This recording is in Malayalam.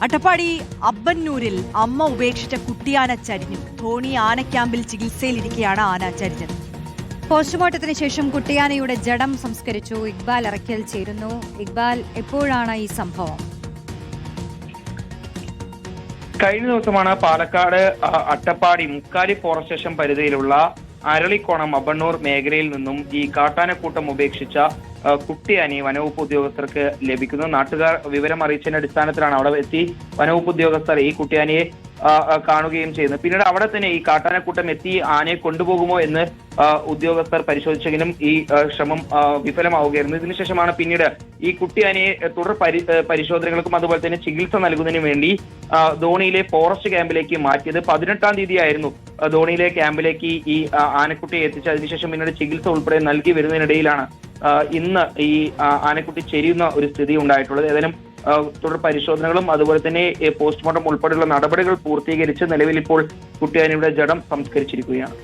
അട്ടപ്പാടി അബ്ബന്നൂരിൽ അമ്മ ഉപേക്ഷിച്ച കുട്ടിയാന ചരിഞ്ഞു. ധോണി ആനക്യാമ്പിൽ ചികിത്സയിലിരിക്കെയാണ് ആന ചരിഞ്ഞത്. പോസ്റ്റ്മോർട്ടത്തിന് ശേഷം കുട്ടിയാനയുടെ ജഡം സംസ്കരിച്ചു. ഇക്ബാൽ അറക്കൽ ചേരുന്നു. ഇക്ബാൽ, എപ്പോഴാണ് ഈ സംഭവം? കഴിഞ്ഞ ദിവസമാണ് പാലക്കാട് അട്ടപ്പാടി മുക്കാലി ഫോറസ്റ്റ് സ്റ്റേഷൻ പരിധിയിലുള്ള അരളിക്കോണം അബ്ബന്നൂർ മേഖലയിൽ നിന്നും ഈ കാട്ടാനക്കൂട്ടം ഉപേക്ഷിച്ച കുട്ടിയാനയെ വനവകുപ്പ് ഉദ്യോഗസ്ഥർക്ക് ലഭിക്കുന്നത്. നാട്ടുകാർ വിവരം അറിയിച്ചതിന്റെ അടിസ്ഥാനത്തിലാണ് അവിടെ എത്തി വനവകുപ്പ് ഉദ്യോഗസ്ഥർ ഈ കുട്ടിയാനയെ കാണുകയും ചെയ്യുന്നത്. പിന്നീട് അവിടെ തന്നെ ഈ കാട്ടാനക്കൂട്ടം എത്തി ആനയെ കൊണ്ടുപോകുമോ എന്ന് ഉദ്യോഗസ്ഥർ പരിശോധിച്ചെങ്കിലും ഈ ശ്രമം വിഫലമാവുകയായിരുന്നു. ഇതിനുശേഷമാണ് പിന്നീട് ഈ കുട്ടിയാനയെ തുടർ പരിശോധനകൾക്കും അതുപോലെ തന്നെ ചികിത്സ നൽകുന്നതിന് വേണ്ടി ധോണിയിലെ ഫോറസ്റ്റ് ക്യാമ്പിലേക്ക് മാറ്റിയത്. 18-ാം തീയതിയായിരുന്നു ധോണിയിലെ ക്യാമ്പിലേക്ക് ഈ ആനക്കുട്ടിയെ എത്തിച്ച് അതിനുശേഷം പിന്നീട് ചികിത്സ ഉൾപ്പെടെ നൽകി വരുന്നതിനിടയിലാണ് ഇന്ന് ഈ ആനക്കുട്ടി ചെരിയുന്ന ഒരു സ്ഥിതി ഉണ്ടായിട്ടുള്ളത്. ഏതായാലും തുടർ പരിശോധനകളും അതുപോലെ തന്നെ പോസ്റ്റ്മോർട്ടം ഉൾപ്പെടെയുള്ള നടപടികൾ പൂർത്തീകരിച്ച് നിലവിൽ ഇപ്പോൾ കുട്ടിയാനയുടെ ജഡം സംസ്കരിച്ചിരിക്കുകയാണ്.